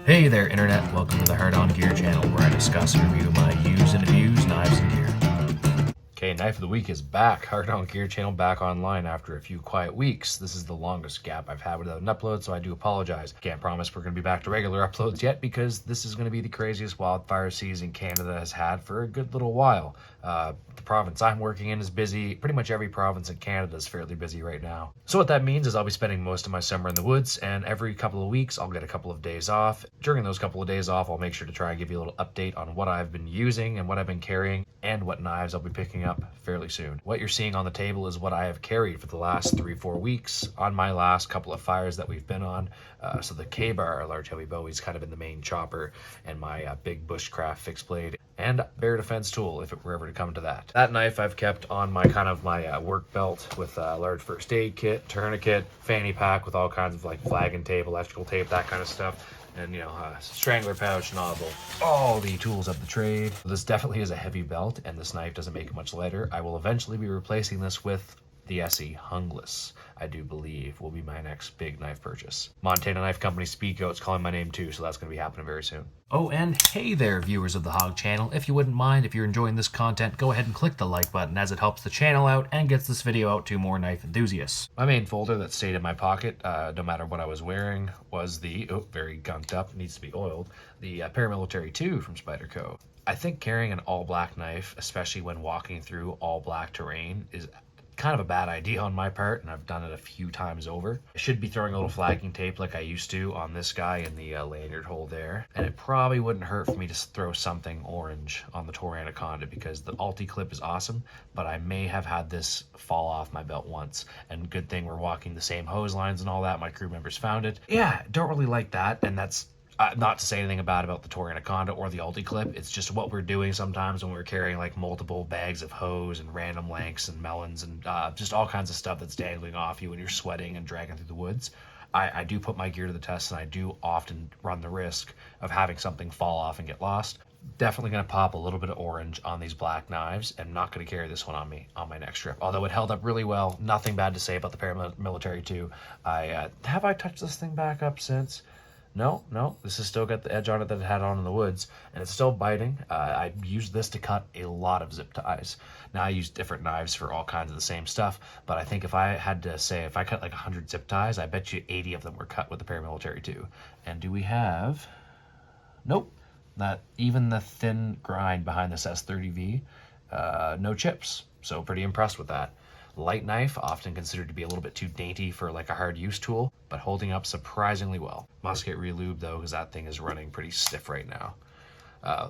Hey there, Internet. Welcome to the Hard On Gear channel, where I discuss and review my used and abused knives and gear. Okay, Knife of the Week is back. Hard On Gear channel back online after a few quiet weeks. This is the longest gap I've had without an upload, so I do apologize. Can't promise we're going to be back to regular uploads yet, because this is going to be the craziest wildfire season Canada has had for a good little while. The province I'm working in is busy. Pretty much every province in Canada is fairly busy right now. So what that means is I'll be spending most of my summer in the woods, and every couple of weeks I'll get a couple of days off. During those couple of days off, I'll make sure to try and give you a little update on what I've been using and what I've been carrying and what knives I'll be picking up fairly soon. What you're seeing on the table is what I have carried for the last 3-4 weeks on my last couple of fires that we've been on. So the K-bar, large heavy bowie, is kind of in the main chopper, and my big bushcraft fixed blade and bear defense tool, if it were ever to come to that. That knife I've kept on my my work belt with a large first aid kit, tourniquet, fanny pack with all kinds of like flagging tape, electrical tape, that kind of stuff. And strangler pouch, nozzle, all the tools of the trade. This definitely is a heavy belt, and this knife doesn't make it much lighter. I will eventually be replacing this with the SE Hungless. I do believe will be my next big knife purchase. Montana Knife Company Speakout's calling my name too, so that's going to be happening very soon. Oh, and hey there, viewers of the Hog channel. If you wouldn't mind, if you're enjoying this content, go ahead and click the like button, as it helps the channel out and gets this video out to more knife enthusiasts. My main folder that stayed in my pocket, no matter what I was wearing, was the, very gunked up, needs to be oiled, the Paramilitary 2 from Spyderco. I think carrying an all black knife, especially when walking through all black terrain, is kind of a bad idea on my part, and I've done it a few times over. I should be throwing a little flagging tape like I used to on this guy in the lanyard hole there, and it probably wouldn't hurt for me to throw something orange on the Tor Anaconda, because the Alti clip is awesome, but I may have had this fall off my belt once, and good thing we're walking the same hose lines and all that. My crew members found it. Yeah, don't really like that, and that's not to say anything bad about the Tor Anaconda or the Alti clip. It's just what we're doing sometimes when we're carrying like multiple bags of hose and random lengths and melons and just all kinds of stuff that's dangling off you when you're sweating and dragging through the woods. I do put my gear to the test, and I do often run the risk of having something fall off and get lost. Definitely going to pop a little bit of orange on these black knives, and not going to carry this one on me on my next trip. Although it held up really well. Nothing bad to say about the Paramilitary 2. Have I touched this thing back up since? No, this has still got the edge on it that it had on in the woods, and it's still biting. I used this to cut a lot of zip ties. Now I use different knives for all kinds of the same stuff, but I think if I had to say, if I cut like 100 zip ties, I bet you 80 of them were cut with the Paramilitary 2. And do we have... Nope. Not even the thin grind behind this S30V. No chips, so pretty impressed with that. Light knife, often considered to be a little bit too dainty for like a hard use tool, but holding up surprisingly well. Must get relubed though, because that thing is running pretty stiff right now.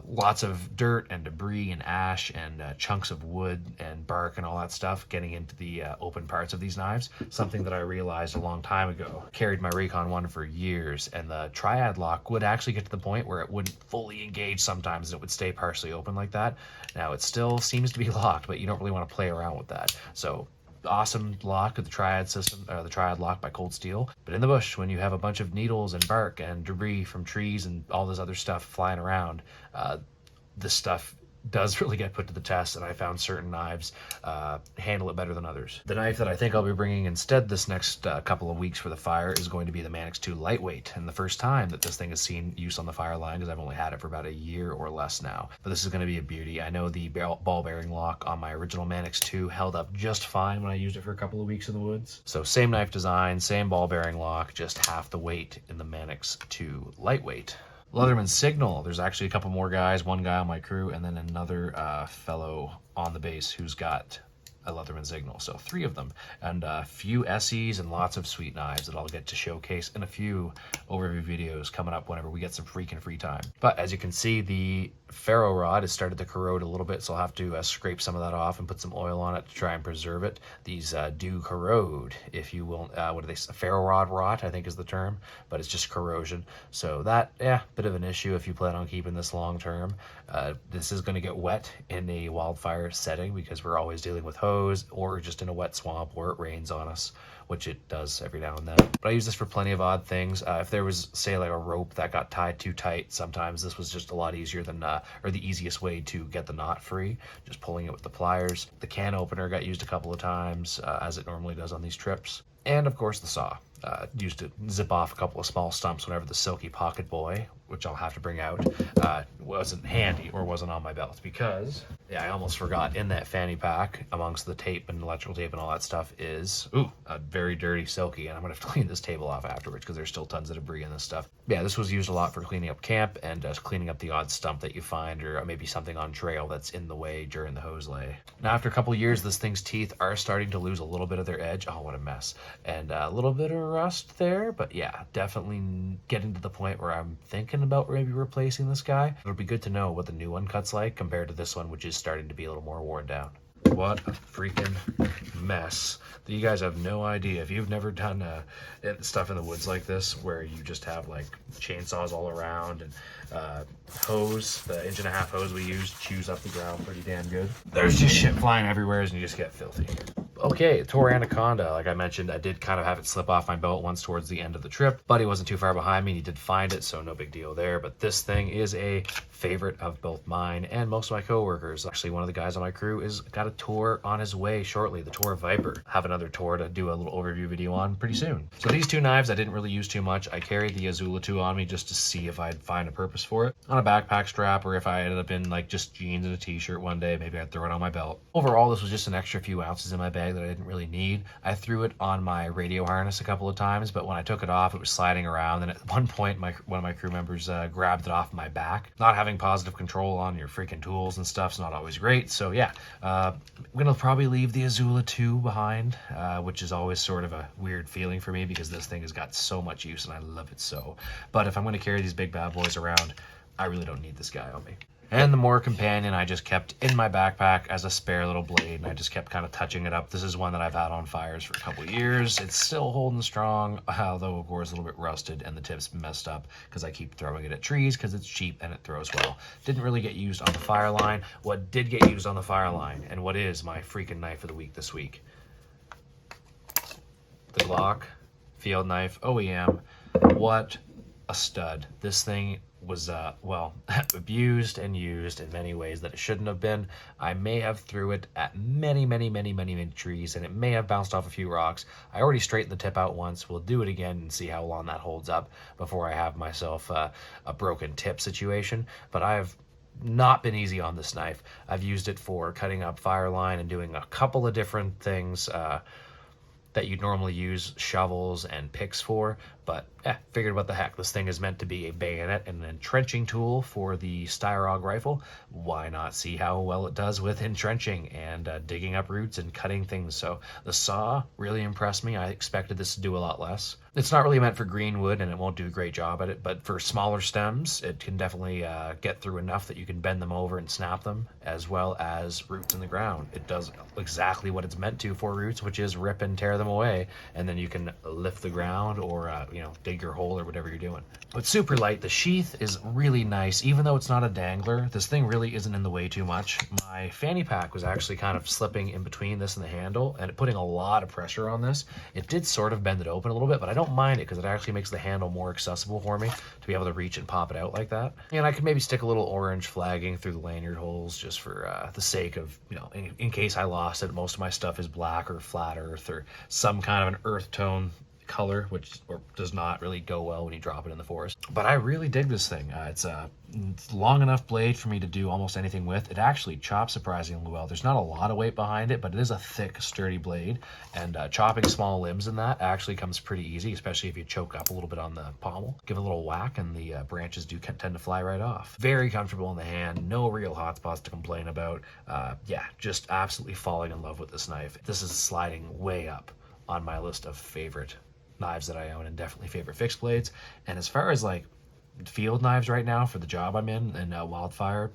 Lots of dirt and debris and ash and chunks of wood and bark and all that stuff getting into the open parts of these knives. Something that I realized a long time ago. Carried my Recon 1 for years, and the triad lock would actually get to the point where it wouldn't fully engage sometimes, and it would stay partially open like that. Now it still seems to be locked, but you don't really want to play around with that. So awesome lock of the triad system, or the triad lock by Cold Steel. But in the bush, when you have a bunch of needles and bark and debris from trees and all this other stuff flying around, this stuff does really get put to the test, and I found certain knives handle it better than others. The knife that I think I'll be bringing instead this next couple of weeks for the fire is going to be the Manix 2 Lightweight, and the first time that this thing has seen use on the Fireline, because I've only had it for about a year or less now. But this is going to be a beauty. I know the ball bearing lock on my original Manix 2 held up just fine when I used it for a couple of weeks in the woods. So same knife design, same ball bearing lock, just half the weight in the Manix 2 Lightweight. Leatherman Signal, there's actually a couple more guys, one guy on my crew, and then another fellow on the base who's got a Leatherman Signal. So 3 of them, and a few SEs and lots of sweet knives that I'll get to showcase in a few overview videos coming up whenever we get some freaking free time. But as you can see, the ferro rod has started to corrode a little bit, so I'll have to scrape some of that off and put some oil on it to try and preserve it. These do corrode, if you will. What do they say? Ferro rod rot, I think is the term, but it's just corrosion. So that, bit of an issue if you plan on keeping this long term. This is going to get wet in a wildfire setting, because we're always dealing with hose, or just in a wet swamp where it rains on us, which it does every now and then. But I use this for plenty of odd things. If there was, say, like a rope that got tied too tight, sometimes this was just a lot easier than, or the easiest way to get the knot free, just pulling it with the pliers. The can opener got used a couple of times, as it normally does on these trips. And of course the saw, used to zip off a couple of small stumps whenever the Silky Pocket Boy which I'll have to bring out, wasn't handy or wasn't on my belt because, yeah, I almost forgot, in that fanny pack amongst the tape and electrical tape and all that stuff is, a very dirty Silky, and I'm gonna have to clean this table off afterwards because there's still tons of debris in this stuff. Yeah, this was used a lot for cleaning up camp and cleaning up the odd stump that you find, or maybe something on trail that's in the way during the hose lay. Now, after a couple of years, this thing's teeth are starting to lose a little bit of their edge. Oh, what a mess. And a little bit of rust there, but yeah, definitely getting to the point where I'm thinking about maybe replacing this guy. It'll be good to know what the new one cuts like compared to this one, which is starting to be a little more worn down. What a freaking mess. You guys have no idea. If you've never done stuff in the woods like this, where you just have like chainsaws all around and hose, the 1.5-inch hose we use chews up the ground pretty damn good. There's just shit flying everywhere and you just get filthy. Okay, Tor Anaconda, like I mentioned, I did kind of have it slip off my belt once towards the end of the trip, but he wasn't too far behind me and he did find it, so no big deal there. But this thing is a favorite of both mine and most of my coworkers. Actually, one of the guys on my crew is got a Tor on his way shortly, the Tor Viper. Have another Tor to do a little overview video on pretty soon. So these two knives I didn't really use too much. I carried the Azula 2 on me just to see if I'd find a purpose for it on a backpack strap, or if I ended up in like just jeans and a t-shirt one day, maybe I'd throw it on my belt. Overall, this was just an extra few ounces in my bag that I didn't really need. I threw it on my radio harness a couple of times, but when I took it off, it was sliding around, and at one point one of my crew members grabbed it off my back. Not having positive control on your freaking tools and stuff's not always great, so yeah, I'm gonna probably leave the Azula 2 behind, which is always sort of a weird feeling for me because this thing has got so much use and I love it so. But if I'm gonna carry these big bad boys around, I really don't need this guy on me. And the Moore Companion I just kept in my backpack as a spare little blade, and I just kept kind of touching it up. This is one that I've had on fires for a couple of years. It's still holding strong, although of course a little bit rusted and the tip's messed up because I keep throwing it at trees because it's cheap and it throws well. Didn't really get used on the Fireline. What did get used on the Fireline, and what is my freaking knife of the week this week? The Glock field knife OEM. What a stud. This thing was well, abused and used in many ways that it shouldn't have been. I may have threw it at many trees, and it may have bounced off a few rocks. I already straightened the tip out once. We'll do it again and see how long that holds up before I have myself a broken tip situation. But I've not been easy on this knife. I've used it for cutting up Fireline and doing a couple of different things that you'd normally use shovels and picks for, but figured what the heck, this thing is meant to be a bayonet and an entrenching tool for the Styrog rifle. Why not see how well it does with entrenching and digging up roots and cutting things? So the saw really impressed me. I expected this to do a lot less. It's not really meant for greenwood and it won't do a great job at it, but for smaller stems, it can definitely get through enough that you can bend them over and snap them, as well as roots in the ground. It does exactly what it's meant to for roots, which is rip and tear them away, and then you can lift the ground or dig your hole or whatever you're doing. But super light. The sheath is really nice. Even though it's not a dangler, this thing really isn't in the way too much. My fanny pack was actually kind of slipping in between this and the handle, and putting a lot of pressure on this. It did sort of bend it open a little bit, but I don't mind it because it actually makes the handle more accessible for me to be able to reach and pop it out like that. And I could maybe stick a little orange flagging through the lanyard holes just for the sake of, in case I lost it. Most of my stuff is black or flat earth or some kind of an earth tone color, which does not really go well when you drop it in the forest. But I really dig this thing. It's a long enough blade for me to do almost anything with. It actually chops surprisingly well. There's not a lot of weight behind it, but it is a thick, sturdy blade, and chopping small limbs in that actually comes pretty easy, especially if you choke up a little bit on the pommel. Give it a little whack and the branches do tend to fly right off. Very comfortable in the hand, no real hot spots to complain about. Yeah, just absolutely falling in love with this knife. This is sliding way up on my list of favorite knives that I own, and definitely favorite fixed blades. And as far as like field knives right now for the job I'm in wildfire,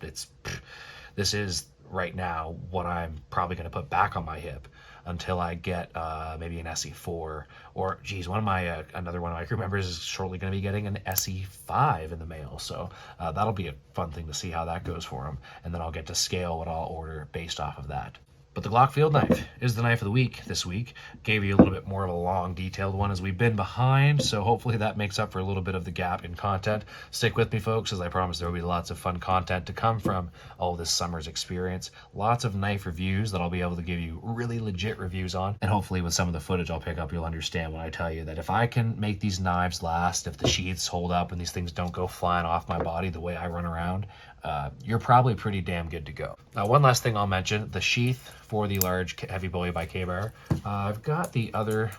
this is right now what I'm probably going to put back on my hip until I get maybe an SE4, or geez, another one of my crew members is shortly going to be getting an SE5 in the mail, so that'll be a fun thing to see how that goes for him, and then I'll get to scale what I'll order based off of that. But the Glock field knife is the knife of the week this week. Gave you a little bit more of a long, detailed one as we've been behind, so hopefully that makes up for a little bit of the gap in content. Stick with me, folks, as I promise there will be lots of fun content to come from all this summer's experience. Lots of knife reviews that I'll be able to give you really legit reviews on, and hopefully with some of the footage I'll pick up, you'll understand when I tell you that if I can make these knives last, if the sheaths hold up and these things don't go flying off my body the way I run around, you're probably pretty damn good to go. Now, one last thing I'll mention, the sheath for the large heavy bowie by K.O.T.W. I've got the other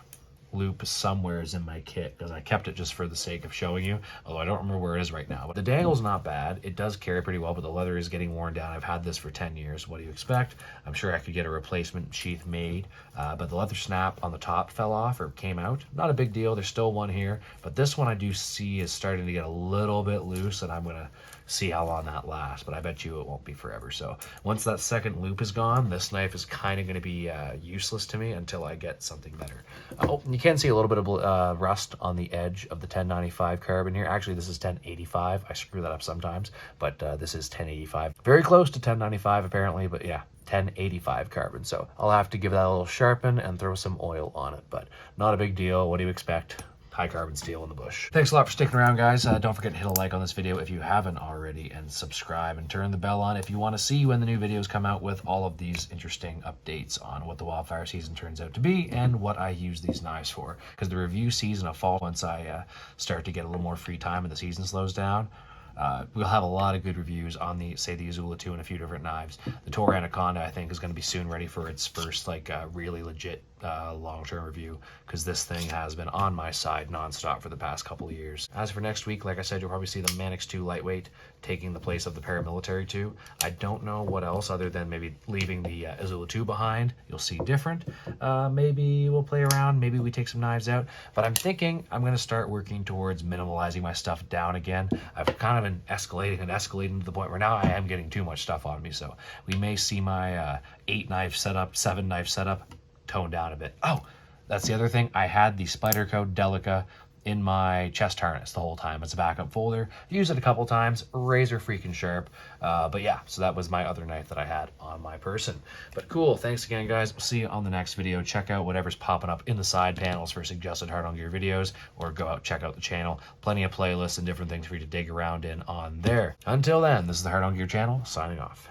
loop somewheres in my kit because I kept it just for the sake of showing you, although I don't remember where it is right now. But the dangle's not bad. It does carry pretty well, but the leather is getting worn down. I've had this for 10 years. What do you expect? I'm sure I could get a replacement sheath made, but the leather snap on the top fell off or came out. Not a big deal. There's still one here, but this one I do see is starting to get a little bit loose, and I'm going to see how long that lasts, but I bet you it won't be forever. So once that second loop is gone, this knife is kind of going to be useless to me until I get something better. Oh, you can see a little bit of rust on the edge of the 1095 carbon here. Actually, this is 1085. I screw that up sometimes, but this is 1085. Very close to 1095 apparently, but yeah, 1085 carbon. So I'll have to give that a little sharpen and throw some oil on it, but not a big deal. What do you expect? High carbon steel in the bush. Thanks a lot for sticking around, guys. Don't forget to hit a like on this video if you haven't already, and subscribe and turn the bell on if you want to see when the new videos come out with all of these interesting updates on what the wildfire season turns out to be and what I use these knives for. Because the review season of fall, once I start to get a little more free time and the season slows down, we'll have a lot of good reviews on the Azula 2 and a few different knives. The Tor Anaconda, I think, is going to be soon ready for its first really legit long-term review, because this thing has been on my side nonstop for the past couple of years. As for next week, like I said, you'll probably see the Manix 2 Lightweight taking the place of the Paramilitary 2. I don't know what else other than maybe leaving the Azula 2 behind. You'll see different. Maybe we'll play around. Maybe we take some knives out. But I'm thinking I'm going to start working towards minimalizing my stuff down again. I've kind of been escalating to the point where now I am getting too much stuff on me. So we may see my 8-knife setup, 7-knife setup toned down a bit. Oh, that's the other thing. I had the Spyderco Delica in my chest harness the whole time. It's a backup folder. Used it a couple times. Razor freaking sharp. But yeah, so that was my other knife that I had on my person. But cool. Thanks again, guys. We'll see you on the next video. Check out whatever's popping up in the side panels for suggested Hard On Gear videos, or go out, check out the channel. Plenty of playlists and different things for you to dig around in on there. Until then, this is the Hard On Gear channel, signing off.